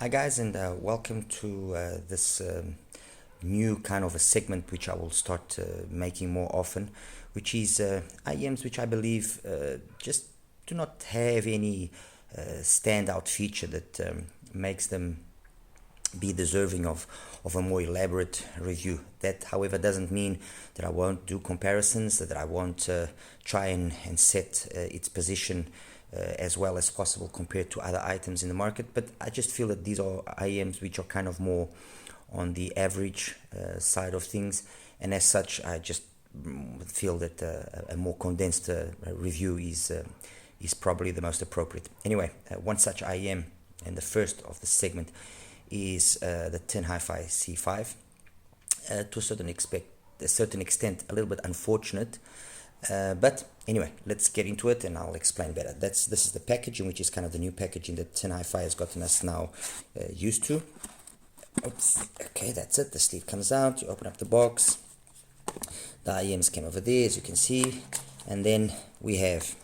Hi guys, and welcome to this new kind of a segment which I will start making more often, which is IEMs which I believe just do not have any standout feature that makes them be deserving of a more elaborate review. That, however, doesn't mean that I won't do comparisons, that I won't try and set its position as well as possible compared to other items in the market. But I just feel that these are IEMs which are kind of more on the average side of things, and as such, I just feel that a more condensed review is probably the most appropriate. Anyway, one such IEM, and the first of the segment, is the TinHifi C5. To a certain extent, a little bit unfortunate, but anyway, let's get into it and I'll explain better. This is the packaging, which is kind of the new packaging that TinHiFi has gotten us now used to. Oops. Okay, that's it. The sleeve comes out. You open up the box. The IEMs came over there, as you can see, and then we have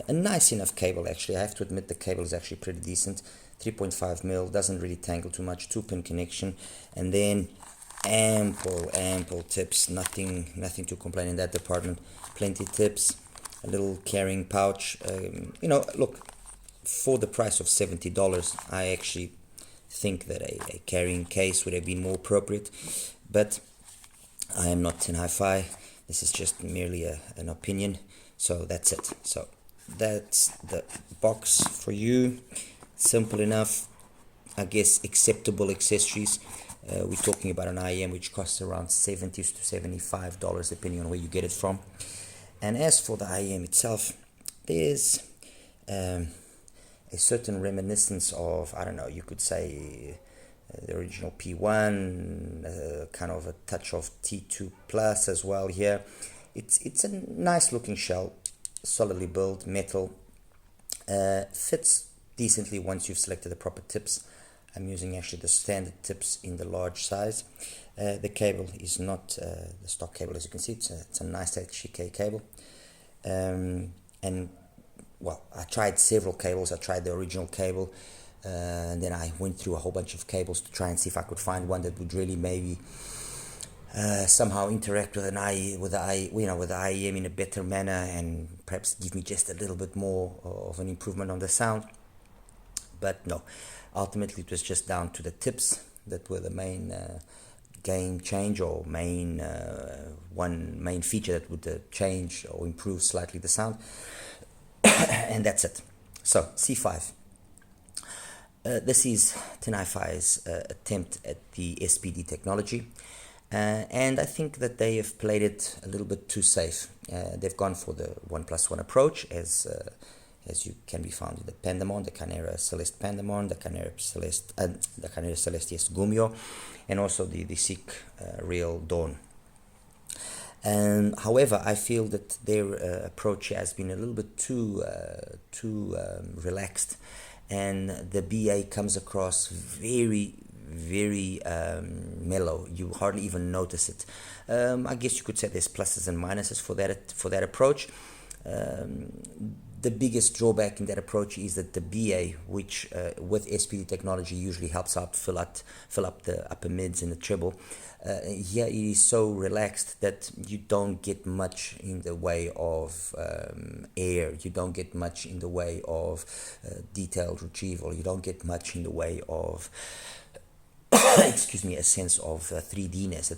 a nice enough cable. Actually, I have to admit the cable is actually pretty decent. 3.5 mil, doesn't really tangle too much. 2-pin connection, and then ample tips. Nothing to complain in that department. Plenty tips. A little carrying pouch. Look, for the price of $70, I actually think that a carrying case would have been more appropriate, but I am not TinHiFi. This is just merely an opinion, so that's it. So that's the box for you. Simple enough, I guess. Acceptable accessories. We're talking about an IEM which costs around $70 to $75 depending on where you get it from. And as for the IEM itself, there's a certain reminiscence of, I don't know, you could say the original P1, kind of a touch of T2 Plus as well here. It's a nice looking shell, solidly built, metal, fits decently once you've selected the proper tips. I'm using actually the standard tips in the large size. The cable is not the stock cable, as you can see. It's a nice HK cable. And well, I tried several cables. I tried the original cable, and then I went through a whole bunch of cables to try and see if I could find one that would really maybe somehow interact with the IEM in a better manner and perhaps give me just a little bit more of an improvement on the sound. But no, ultimately it was just down to the tips that were the main game change, or main feature that would change or improve slightly the sound. And that's it. So C5. This is TinHiFi's attempt at the SPD technology. And I think that they have played it a little bit too safe. They've gone for the 1+1 approach, as you can be found in the Pandemon, the Canera Celeste Pandemon, the Canera Celeste, the Canera Celeste Gumio, and also the Seek Real Dawn. However, I feel that their approach has been a little bit too relaxed, and the BA comes across very mellow. You hardly even notice it. I guess you could say there's pluses and minuses for that approach. The biggest drawback in that approach is that the BA, which with SPD technology usually helps out fill up the upper mids and the treble, here it is so relaxed that you don't get much in the way of air. You don't get much in the way of detailed retrieval. You don't get much in the way of excuse me, a sense of 3D-ness,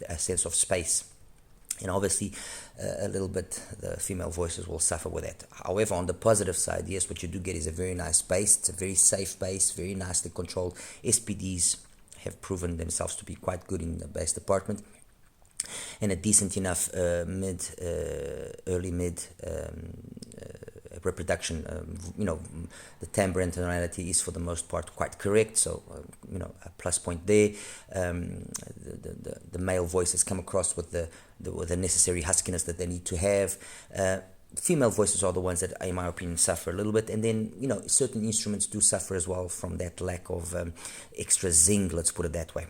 a sense of space. And obviously, a little bit, the female voices will suffer with that. However, on the positive side, yes, what you do get is a very nice bass. It's a very safe bass, very nicely controlled. SPDs have proven themselves to be quite good in the bass department. And a decent enough early mid reproduction. The timbre and tonality is for the most part quite correct, so a plus point there. The male voices come across with the necessary huskiness that they need to have. Female voices are the ones that, in my opinion, suffer a little bit, and then certain instruments do suffer as well from that lack of extra zing, let's put it that way.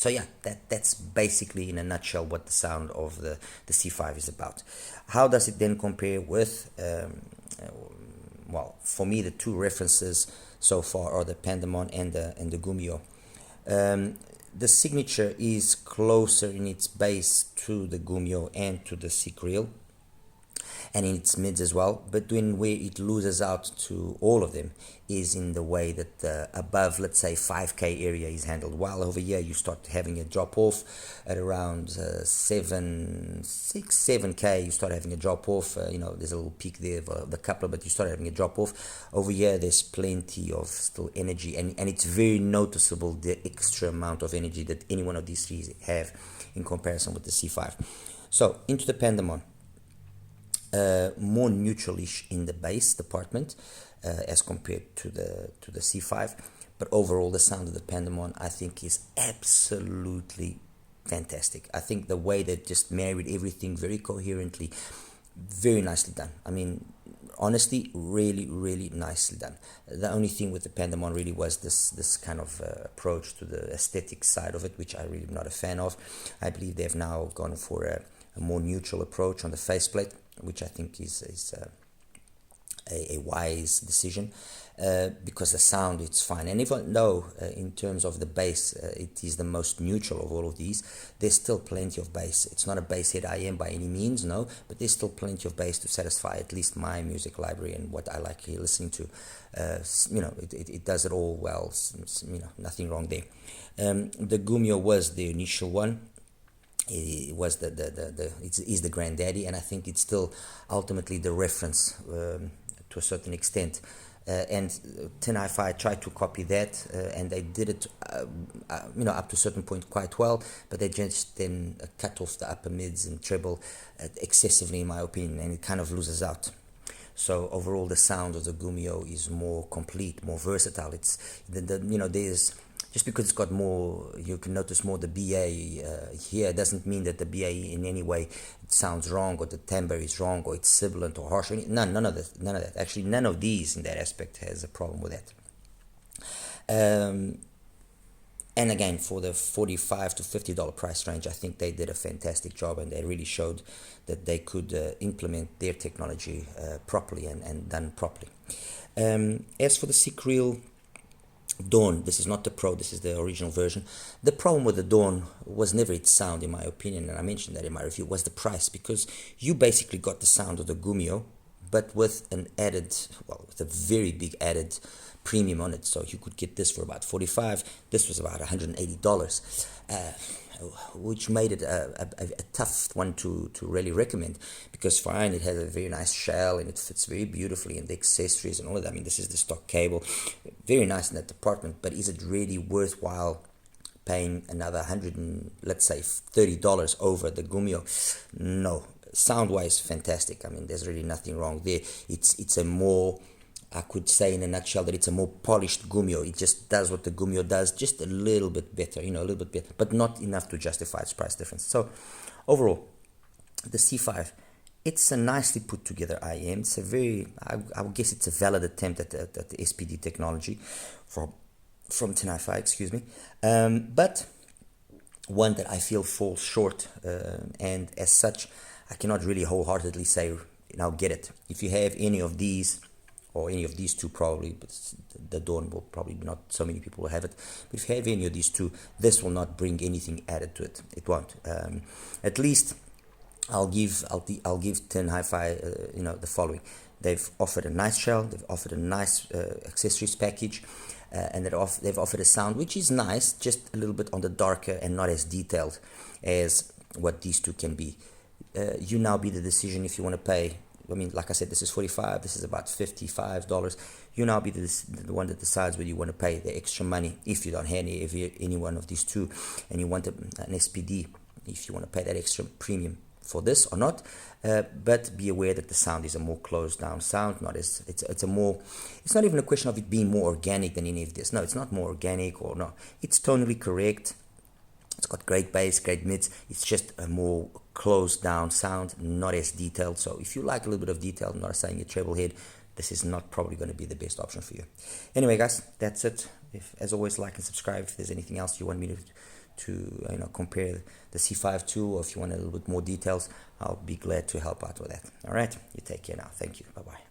So yeah, that's basically in a nutshell what the sound of the C5 is about. How does it then compare with, well, for me the two references so far are the Pandemon and the Gumio. The signature is closer in its bass to the Gumio and to the C-Creel, and in its mids as well, but when where it loses out to all of them is in the way that the above, let's say 5k area is handled, while over here you start having a drop off at around 7k. You start having a drop off, there's a little peak there of the coupler, but you start having a drop off. Over here there's plenty of still energy, and it's very noticeable the extra amount of energy that any one of these three have in comparison with the C5. So into the Pandemon. More neutralish in the bass department as compared to the C5, but overall the sound of the Pandemon I think is absolutely fantastic. I think the way they just married everything very coherently, very nicely done. I mean, honestly, really, really nicely done. The only thing with the Pandemon really was this kind of approach to the aesthetic side of it, which I really am not a fan of. I believe they've now gone for a more neutral approach on the faceplate, which I think is a wise decision, because the sound, it's fine. And even though in terms of the bass it is the most neutral of all of these, there's still plenty of bass. It's not a bass head IM by any means, no, but there's still plenty of bass to satisfy at least my music library and what I like listening to. It does it all well, nothing wrong there. The Gumio was the initial one. It was the granddaddy, and I think it's still ultimately the reference to a certain extent. And TinHiFi tried to copy that, and they did it, up to a certain point quite well, but they just then cut off the upper mids and treble excessively, in my opinion, and it kind of loses out. So overall, the sound of the Gumio is more complete, more versatile. It's there's. Just because it's got more, you can notice more the BA here, doesn't mean that the BA in any way sounds wrong, or the timbre is wrong, or it's sibilant or harsh. None of that. Actually, none of these in that aspect has a problem with that. And again, for the $45 to $50 price range, I think they did a fantastic job, and they really showed that they could implement their technology properly and done properly. As for the C-Creel Dawn, this is not the Pro, this is the original version. The problem with the Dawn was never its sound, in my opinion, and I mentioned that in my review, was the price, because you basically got the sound of the Gumio, but with a very big added premium on it. So you could get this for about $45. This was about $180, which made it a tough one to really recommend, because fine, it has a very nice shell and it fits very beautifully, and the accessories and all of that. I mean, this is the stock cable, very nice in that department, but is it really worthwhile paying another $30 over the Gumio? No. Sound-wise, fantastic. I mean, there's really nothing wrong there. It's a more, I could say in a nutshell that it's a more polished Gumio. It just does what the Gumio does, just a little bit better, a little bit better, but not enough to justify its price difference. So overall, the C5, it's a nicely put together IM. It's a very, I would guess it's a valid attempt at the SPD technology from TinHiFi, excuse me. But one that I feel falls short, and as such, I cannot really wholeheartedly say, get it. If you have any of these, or any of these two probably, but the Dawn will probably not, so many people will have it. But if you have any of these two, this will not bring anything added to it. It won't. At least I'll give TinHiFi, the following. They've offered a nice shell, they've offered a nice accessories package, and they've offered a sound which is nice, just a little bit on the darker and not as detailed as what these two can be. You now be the decision if you want to pay. I mean, like I said, this is $45, this is about $55. You now be the one that decides whether you want to pay the extra money if you don't have any one of these two, and you want an SPD, if you want to pay that extra premium for this or not. But be aware that the sound is a more closed down sound, it's not even a question of it being more organic than any of this. No, it's not more organic, or no, it's tonally correct. It's got great bass, great mids. It's just a more closed down sound, not as detailed. So if you like a little bit of detail, not saying a treble head, this is not probably going to be the best option for you. Anyway, guys, that's it. As always, like and subscribe. If there's anything else you want me to compare the C5 to, or if you want a little bit more details, I'll be glad to help out with that. All right, you take care now. Thank you. Bye-bye.